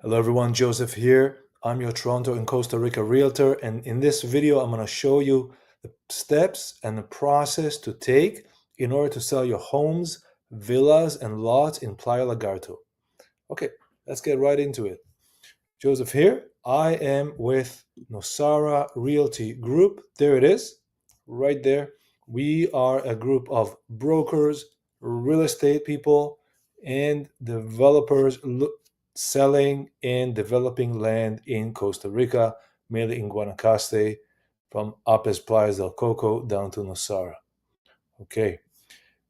Hello everyone, Joseph here. I'm your Toronto and Costa Rica realtor, and in this video I'm going to show you the steps and the process to take in order to sell your homes, villas, and lots in Playa Lagarto. Okay, let's get right into it. Joseph here. I am with Nosara Realty Group. There it is, right there. We are a group of brokers, real estate people, and developers selling and developing land in Costa Rica, mainly in Guanacaste, from up as Playas del Coco down to Nosara. Okay.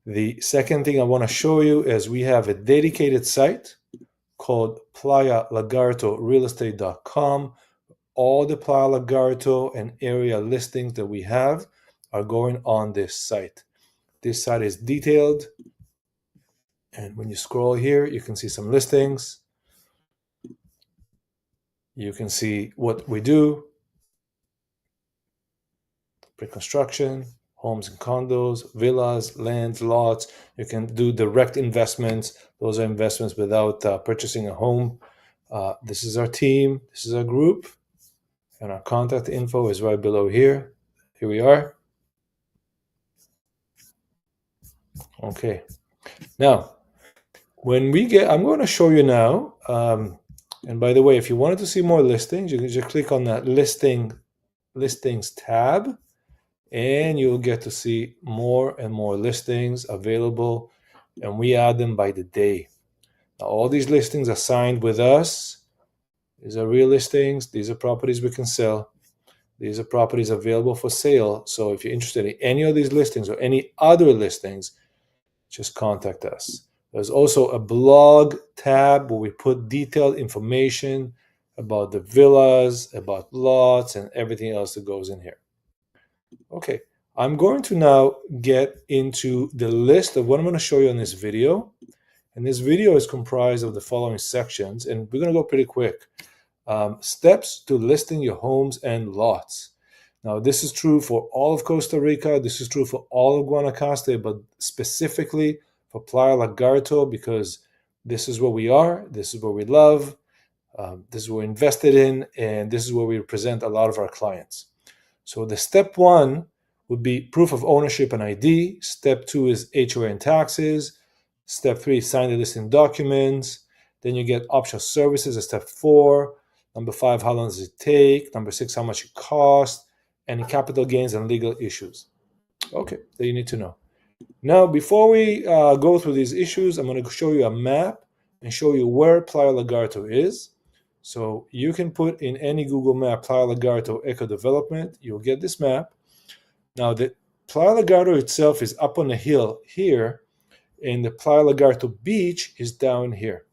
The second thing I want to show you is we have a dedicated site called Playa Lagarto realestate.com. All the Playa Lagarto and area listings that we have are going on this site. This site is detailed, and when you scroll here, you can see some listings. You can see what we do: pre-construction, homes and condos, villas, lands, lots. You can do direct investments. Those are investments without purchasing a home. This is our team. This is our group. And our contact info is right below here. Here we are. Okay. Now, I'm going to show you now. And by the way, if you wanted to see more listings, you can just click on that listings tab, and you'll get to see more and more listings available. And we add them by the day. Now, all these listings are signed with us. These are real listings. These are properties we can sell. These are properties available for sale. So if you're interested in any of these listings or any other listings, just contact us. There's also a blog tab where we put detailed information about the villas, about lots, and everything else that goes in here. Okay, I'm going to now get into the list of what I'm going to show you in this video. And this video is comprised of the following sections, and we're going to go pretty quick. Steps to listing your homes and lots. Now, this is true for all of Costa Rica. This is true for all of Guanacaste, but specifically for Playa Lagarto, because this is where we are. This is where we love. This is what we're invested in, and this is where we represent a lot of our clients. So the step one would be proof of ownership and ID. Step two is HOA and taxes. Step three, sign the listing documents. Then you get optional services at step four. Number five, how long does it take? Number six, how much it costs? Any capital gains and legal issues. Okay, that you need to know. Now, before we go through these issues, I'm going to show you a map and show you where Playa Lagarto is. So you can put in any Google map Playa Lagarto Eco Development. You'll get this map. Now, the Playa Lagarto itself is up on a hill here, and the Playa Lagarto beach is down here.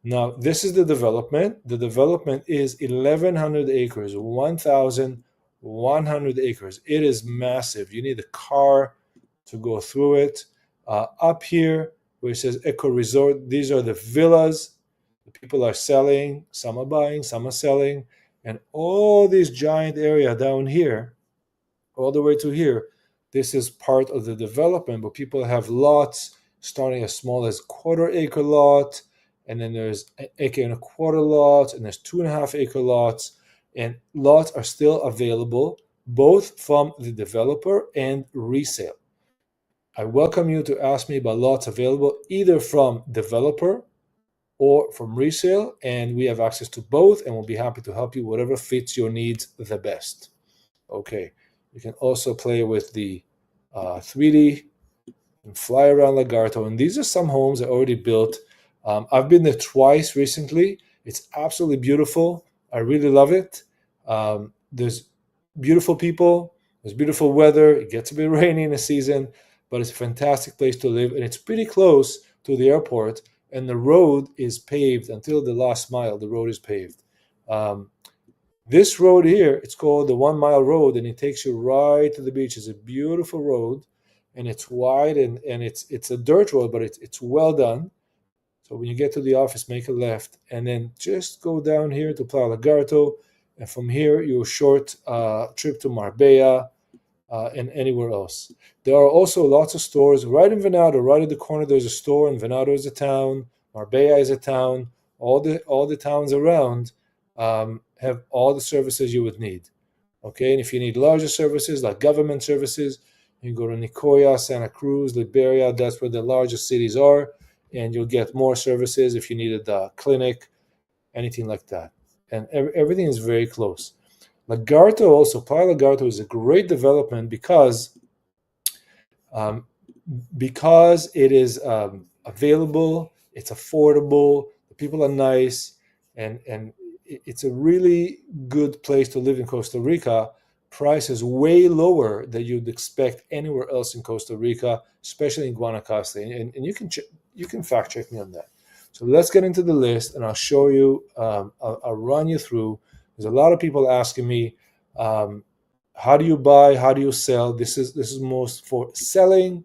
Now, this is the development. The development is 1,100 acres, 1,100 acres. It is massive. You need a car to go through it. Up here, where it says Eco Resort, these are the villas. The people are selling. Some are buying, some are selling. And all this giant area down here, all the way to here, this is part of the development, but people have lots starting as small as quarter-acre lot, and then there's an acre and a quarter lots, and there's 2.5 acre lots, and lots are still available both from the developer and resale. I welcome you to ask me about lots available either from developer or from resale, and we have access to both, and we'll be happy to help you whatever fits your needs the best. Okay, you can also play with the 3D and fly around Lagarto, and these are some homes that are already built. I've been there twice recently. It's absolutely beautiful. I really love it. There's beautiful people. There's beautiful weather. It gets a bit rainy in the season, but it's a fantastic place to live, and it's pretty close to the airport, and the road is paved until the last mile. The road is paved. This road here, it's called the 1 Mile Road, and it takes you right to the beach. It's a beautiful road, and it's wide, and it's a dirt road, but it's well done. So when you get to the office, make a left, and then just go down here to Playa Lagarto, and from here, you're a short trip to Marbella and anywhere else. There are also lots of stores right in Venado. Right at the corner, there's a store, and Venado is a town. Marbella is a town. all the towns around have all the services you would need. Okay, and if you need larger services like government services, you go to Nicoya, Santa Cruz, Liberia. That's where the largest cities are, and you'll get more services if you needed a clinic, anything like that. And everything is very close. Lagarto also, Playa Lagarto is a great development um, because it is available, it's affordable, the people are nice, and it's a really good place to live in Costa Rica. Price is way lower than you'd expect anywhere else in Costa Rica, especially in Guanacaste. And you can fact check me on that. So let's get into the list, and I'll show you. I'll run you through. There's a lot of people asking me, how do you buy? How do you sell? This is most for selling.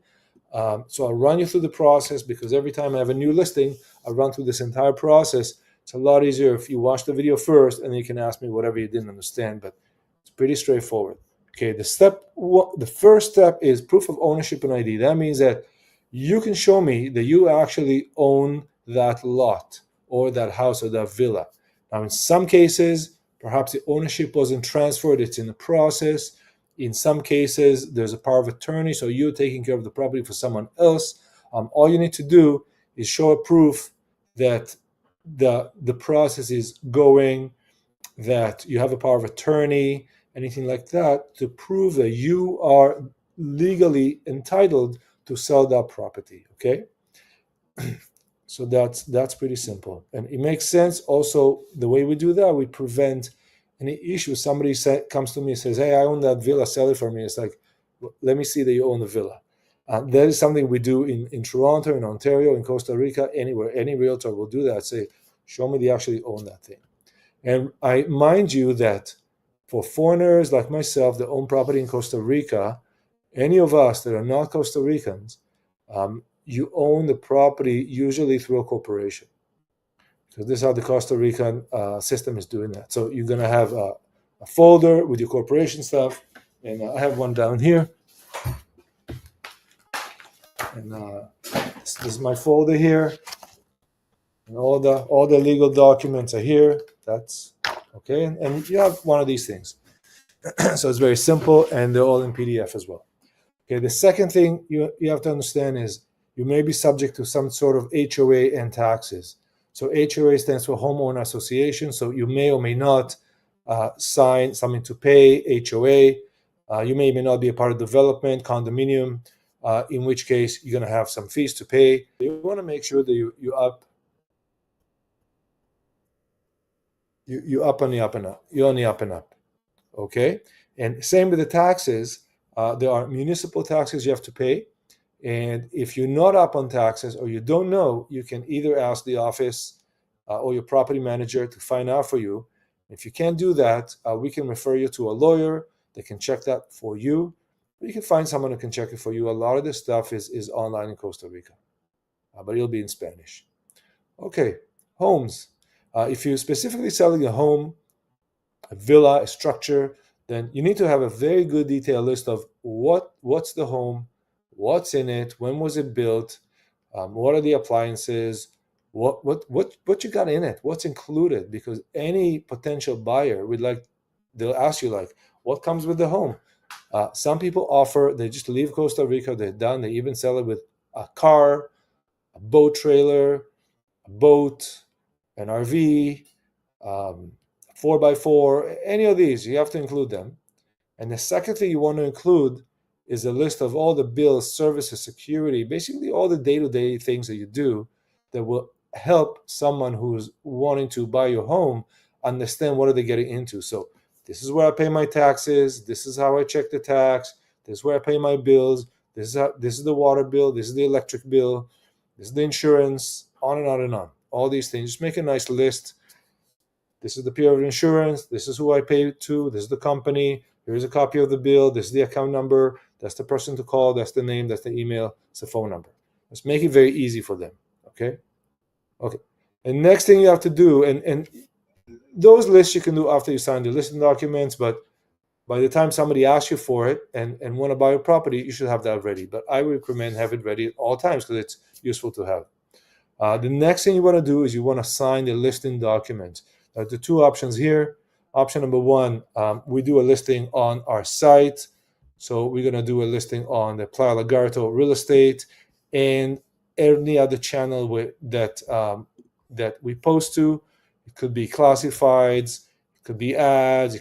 So I'll run you through the process because every time I have a new listing, I run through this entire process. It's a lot easier if you watch the video first and then you can ask me whatever you didn't understand, but it's pretty straightforward. Okay, the first step is proof of ownership and ID. That means that you can show me that you actually own that lot or that house or that villa. Now, in some cases, perhaps the ownership wasn't transferred, it's in the process. In some cases, there's a power of attorney, so you're taking care of the property for someone else. All you need to do is show a proof that the process is going, that you have a power of attorney, anything like that, to prove that you are legally entitled to sell that property. Okay, so that's pretty simple, and it makes sense. Also, the way we do that, we prevent any issue. Somebody comes to me and says, "Hey, I own that villa, sell it for me." It's like, let me see that you own the villa. That is something we do in Toronto, in Ontario, in Costa Rica, anywhere. Any realtor will do that. Say, show me they actually own that thing. And I mind you that for foreigners like myself that own property in Costa Rica, any of us that are not Costa Ricans, you own the property usually through a corporation. So this is how the Costa Rican system is doing that. So you're going to have a folder with your corporation stuff, and I have one down here. And this is my folder here, and all the legal documents are here. That's okay, and you have one of these things. So it's very simple, and they're all in PDF as well. Okay, the second thing you have to understand is you may be subject to some sort of HOA and taxes. So HOA stands for Homeowner Association. So you may or may not sign something to pay HOA. You may or may not be a part of development, condominium, in which case you're going to have some fees to pay. You want to make sure that you up on the up and up. You're on the up and up. Okay, and same with the taxes. There are municipal taxes you have to pay. And if you're not up on taxes or you don't know, you can either ask the office or your property manager to find out for you. If you can't do that, we can refer you to a lawyer that can check that for you. You can find someone who can check it for you. A lot of this stuff is online in Costa Rica, but it'll be in Spanish. Okay, homes. If you're specifically selling a home, a villa, a structure, then you need to have a very good detailed list of what's the home, what's in it, when was it built, what are the appliances, what you got in it, what's included, because any potential buyer they'll ask you like, what comes with the home. Some people offer, they just leave Costa Rica, they're done, they even sell it with a car, a boat trailer, a boat, an RV, 4x4, any of these, you have to include them. And the second thing you want to include is a list of all the bills, services, security, basically all the day-to-day things that you do that will help someone who's wanting to buy your home understand what are they getting into. So this is where I pay my taxes, this is how I check the tax, this is where I pay my bills, this is the water bill, this is the electric bill, this is the insurance, on and on and on. All these things. Just make a nice list. This is the period of insurance. This is who I pay to. This is the company. Here's a copy of the bill. This is the account number. That's the person to call. That's the name. That's the email. It's the phone number. Let's make it very easy for them. Okay? Okay. And next thing you have to do, and those lists you can do after you sign the listing documents, but by the time somebody asks you for it and want to buy a property, you should have that ready. But I would recommend have it ready at all times because it's useful to have. The next thing you want to do is you want to sign the listing document. The two options here. Option number one, we do a listing on our site. So we're going to do a listing on the Playa Lagarto real estate and any other channel that we post to. It could be classifieds, it could be ads,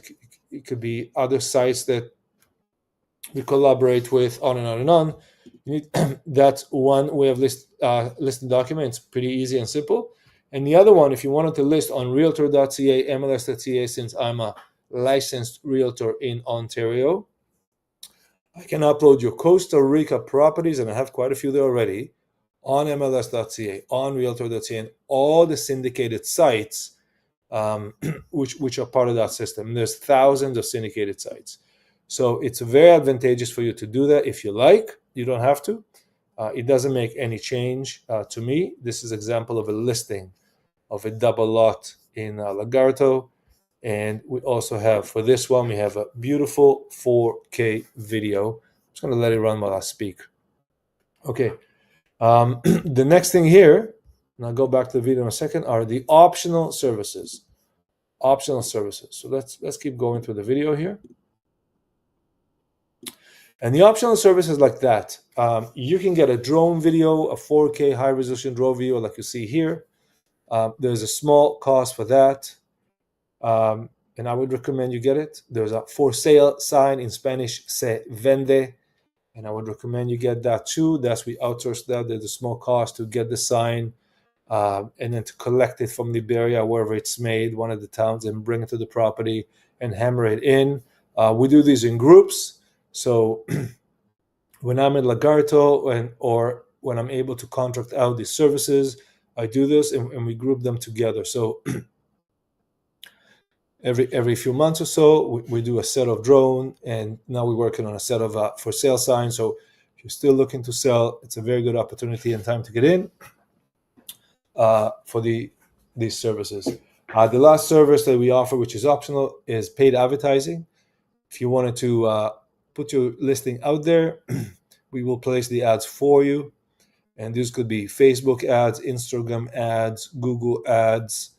it could be other sites that we collaborate with, on and on and on. You need that's one way of listing documents, pretty easy and simple. And the other one, if you wanted to list on realtor.ca, mls.ca, since I'm a licensed realtor in Ontario, I can upload your Costa Rica properties, and I have quite a few there already, on mls.ca, on realtor.ca, and all the syndicated sites which are part of that system. And there's thousands of syndicated sites. So it's very advantageous for you to do that if you like. You don't have to. It doesn't make any change to me. This is an example of a listing of a double lot in Lagarto. And we also have, for this one, we have a beautiful 4K video. I'm just going to let it run while I speak. Okay. The next thing here, and I'll go back to the video in a second, are the optional services. Optional services. So let's keep going through the video here. And the optional services like that, you can get a drone video, a 4K high resolution drone video like you see here. There's a small cost for that. And I would recommend you get it. There's a for sale sign, in Spanish, se vende. And I would recommend you get that too. That's, we outsource that. There's a small cost to get the sign and then to collect it from the area wherever it's made, one of the towns, and bring it to the property and hammer it in. We do these in groups. So when I'm in Lagarto or when I'm able to contract out these services, I do this and we group them together. So every few months or so, we do a set of drone, and now we're working on a set of for sale signs. So if you're still looking to sell, it's a very good opportunity and time to get in for these services. The last service that we offer, which is optional, is paid advertising. If you wanted to put your listing out there, we will place the ads for you. And these could be Facebook ads, Instagram ads, Google ads.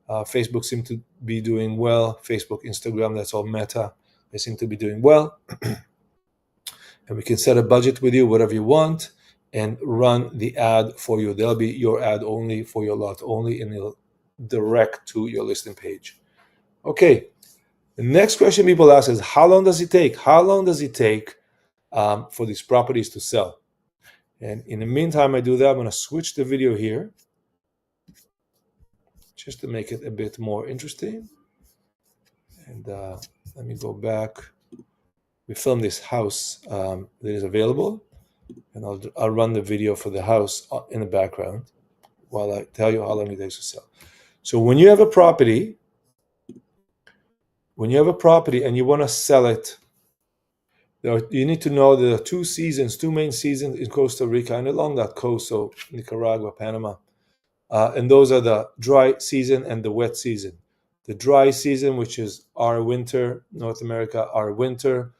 Facebook seem to be doing well. Facebook, Instagram, that's all Meta. They seem to be doing well. And we can set a budget with you, whatever you want, and run the ad for you. They'll be your ad only for your lot only, and it'll direct to your listing page. Okay. The next question people ask is, how long does it take? How long does it take for these properties to sell? And in the meantime, I do that. I'm going to switch the video here just to make it a bit more interesting. And let me go back. We filmed this house that is available, and I'll run the video for the house in the background while I tell you how long it takes to sell. So when you have a property, and you want to sell it, you need to know there are two main seasons in Costa Rica and along that coast, so Nicaragua, Panama. And those are the dry season and the wet season. The dry season, which is our winter, North America, our winter,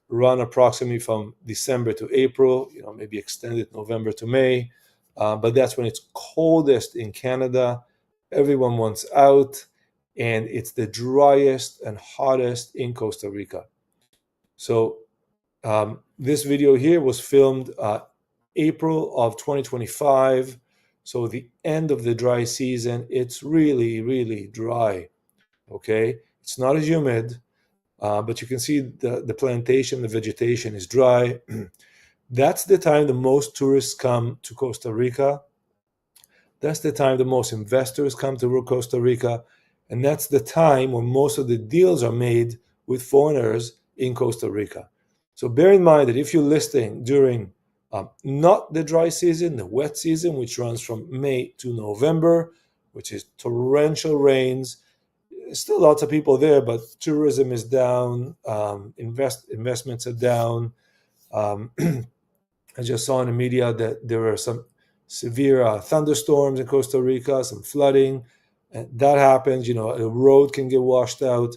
run approximately from December to April, maybe extended November to May. But that's when it's coldest in Canada. Everyone wants out, and it's the driest and hottest in Costa Rica. So this video here was filmed April of 2025. So the end of the dry season, it's really, really dry. Okay, it's not as humid, but you can see the plantation, the vegetation is dry. That's the time the most tourists come to Costa Rica. That's the time the most investors come to Costa Rica. And that's the time when most of the deals are made with foreigners in Costa Rica. So bear in mind that if you're listing during not the dry season, the wet season, which runs from May to November, which is torrential rains, still lots of people there, but tourism is down, investments are down. I just saw in the media that there were some severe thunderstorms in Costa Rica, some flooding. And that happens, a road can get washed out.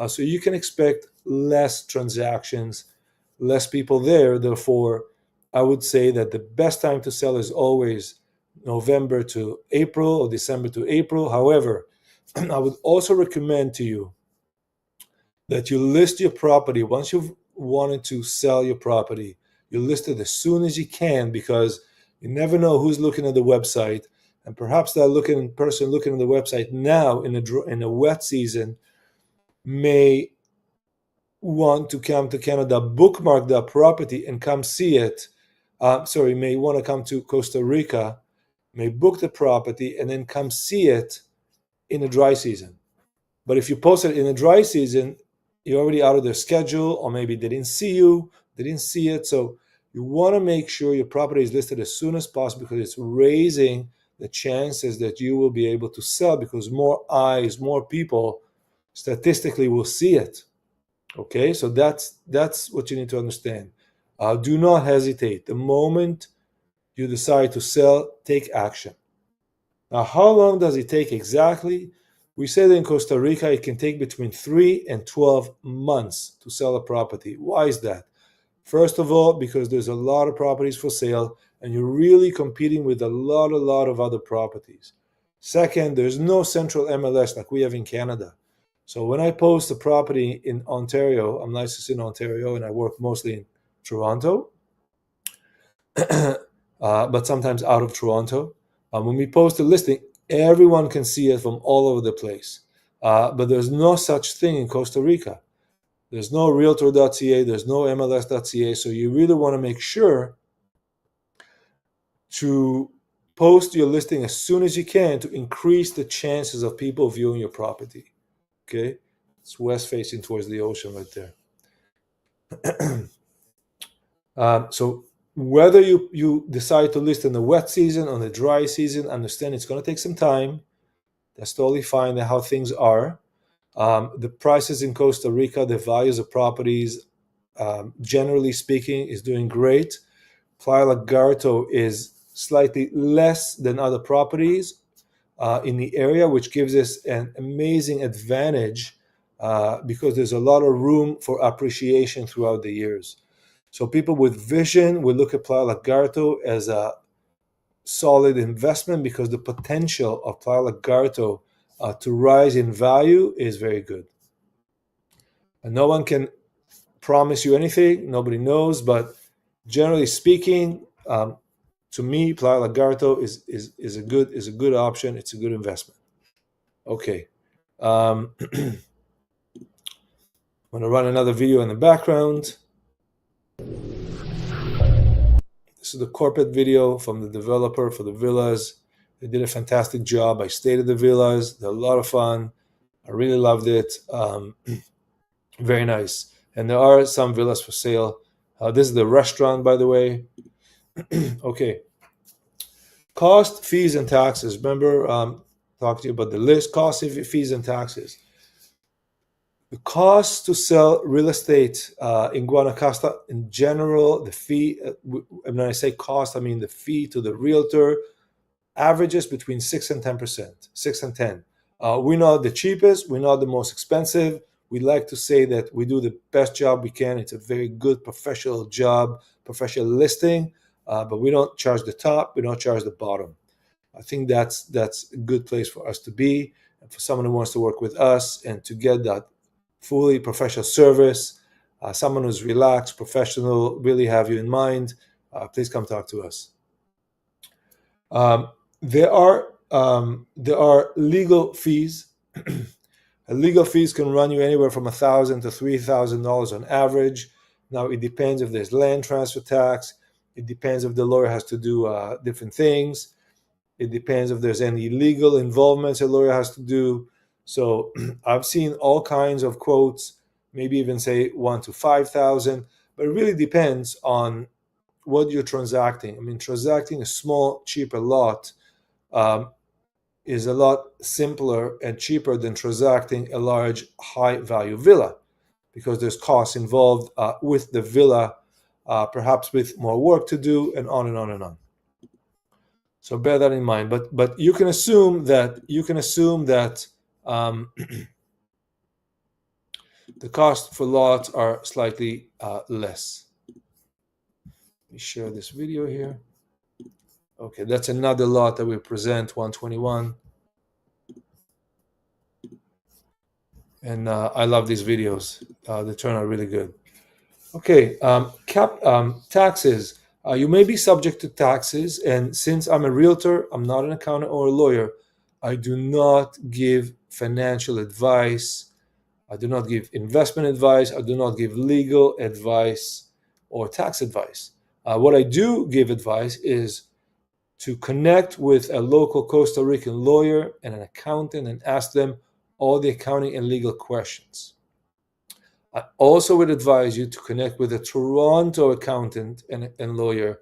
So you can expect less transactions, less people there. Therefore, I would say that the best time to sell is always November to April or December to April. However, I would also recommend to you that you list your property once you've wanted to sell your property. You list it as soon as you can, because you never know who's looking at the website, and perhaps that person looking at the website now in a wet season may want to come to Canada, bookmark that property, and come see it. May want to come to Costa Rica, may book the property, and then come see it in the dry season. But if you post it in the dry season, you're already out of their schedule, or maybe they didn't see it. So you want to make sure your property is listed as soon as possible, because it's raising the chances that you will be able to sell, because more eyes, more people statistically will see it. Okay, so that's what you need to understand. Do not hesitate. The moment you decide to sell, take action. Now, how long does it take exactly? We say that in Costa Rica, it can take between 3 and 12 months to sell a property. Why is that? First of all, because there's a lot of properties for sale, and you're really competing with a lot of other properties. Second, there's no central MLS like we have in Canada. So when I post a property in Ontario, I'm licensed in Ontario and I work mostly in Toronto, but sometimes out of Toronto. When we post a listing, everyone can see it from all over the place. But there's no such thing in Costa Rica. There's no realtor.ca, there's no MLS.ca, so you really want to make sure to post your listing as soon as you can to increase the chances of people viewing your property. Okay? It's west facing towards the ocean right there. So whether you decide to list in the wet season or the dry season, understand it's going to take some time. That's totally fine. That's how things are. The prices in Costa Rica, the values of properties, generally speaking, is doing great. Playa Lagarto is slightly less than other properties in the area, which gives us an amazing advantage because there's a lot of room for appreciation throughout the years. So people with vision will look at Playa Lagarto as a solid investment, because the potential of Playa Lagarto to rise in value is very good. And no one can promise you anything. Nobody knows, but generally speaking, to me, Playa Lagarto is a good option. It's a good investment. Okay. I'm going to run another video in the background. This is the corporate video from the developer for the villas. They did a fantastic job. I stayed at the villas. They're a lot of fun. I really loved it. Very nice. And there are some villas for sale. This is the restaurant, by the way. Okay. Cost, fees, and taxes. Remember, talked to you about the list. Cost, fees, and taxes. The cost to sell real estate in Guanacaste in general, the fee, when I say cost, I mean the fee to the realtor, averages between 6 and 10%, 6 and 10. We're not the cheapest, we're not the most expensive. We like to say that we do the best job we can. It's a very good professional job, professional listing, but we don't charge the top, we don't charge the bottom. I think that's a good place for us to be, and for someone who wants to work with us and to get that fully professional service, someone who's relaxed, professional, really have you in mind, please come talk to us. There are legal fees. Legal fees can run you anywhere from $1,000 to $3,000 on average. Now it depends if there's land transfer tax. It depends if the lawyer has to do different things. It depends if there's any legal involvements a lawyer has to do. So I've seen all kinds of quotes, maybe even say 1 to 5,000, but it really depends on what you're transacting. I mean, transacting a small, cheaper lot is a lot simpler and cheaper than transacting a large, high-value villa, because there's costs involved with the villa, perhaps with more work to do, and on and on and on. So bear that in mind. But you can assume that the cost for lots are slightly less. Let me share this video here. Okay, that's another lot that we present, 121. And I love these videos. They turn out really good. Okay, taxes. You may be subject to taxes, and since I'm a realtor, I'm not an accountant or a lawyer. I do not give financial advice. I do not give investment advice. I do not give legal advice or tax advice. What I do give advice is to connect with a local Costa Rican lawyer and an accountant and ask them all the accounting and legal questions. I also would advise you to connect with a Toronto accountant and lawyer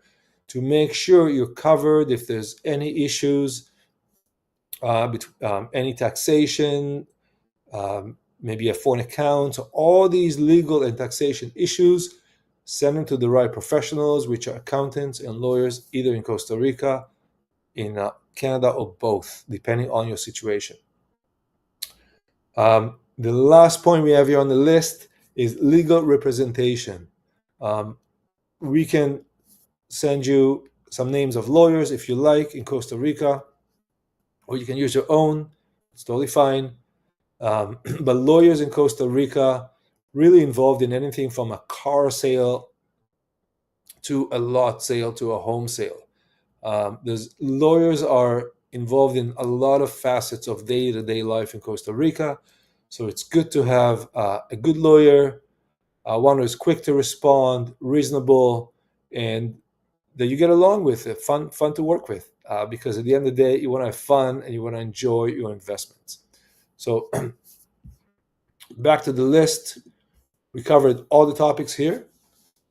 to make sure you're covered if there's any issues, any taxation, maybe a foreign account, all these legal and taxation issues. Send them to the right professionals, which are accountants and lawyers, either in Costa Rica, in Canada, or both, depending on your situation. The last point we have here on the list is legal representation. We can send you some names of lawyers if you like in Costa Rica, or you can use your own. It's totally fine. But lawyers in Costa Rica really involved in anything from a car sale to a lot sale to a home sale. Lawyers are involved in a lot of facets of day-to-day life in Costa Rica. So it's good to have a good lawyer, one who is quick to respond, reasonable, and that you get along with, fun to work with. Because at the end of the day, you want to have fun and you want to enjoy your investments. So back to the list. We covered all the topics here.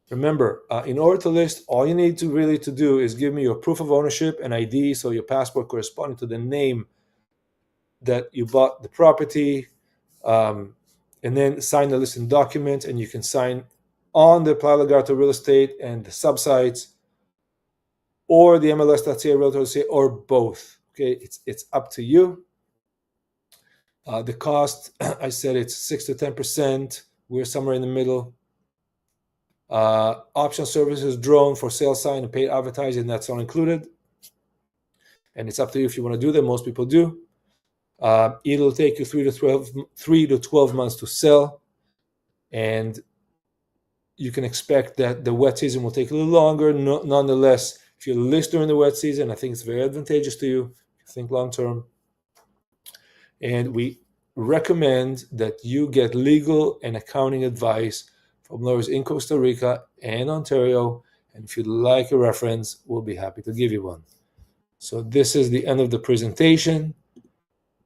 Remember, in order to list, all you need to do is give me your proof of ownership and ID, so your passport corresponding to the name that you bought the property, and then sign the listing document, and you can sign on the Playa Lagarto real estate and the subsites, or the MLS.ca realtor.ca, or both. Okay, it's up to you. The cost, I said it's 6 to 10%. We're somewhere in the middle. Option services, drone for sale sign and paid advertising, that's all included. And it's up to you if you want to do them. Most people do. It'll take you 3 to 12 months to sell. And you can expect that the wet season will take a little longer. Nonetheless, if you list during the wet season, I think it's very advantageous to you. Think long term. And we recommend that you get legal and accounting advice from lawyers in Costa Rica and Ontario. And if you'd like a reference, we'll be happy to give you one. So this is the end of the presentation.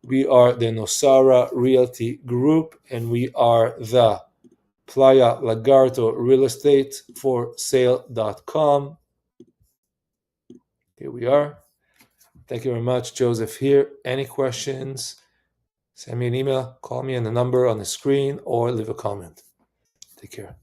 We are the Nosara Realty Group, and we are the Playa Lagarto Real Estate for Sale.com. Here we are. Thank you very much. Joseph here. Any questions? Send me an email, call me on the number on the screen, or leave a comment. Take care.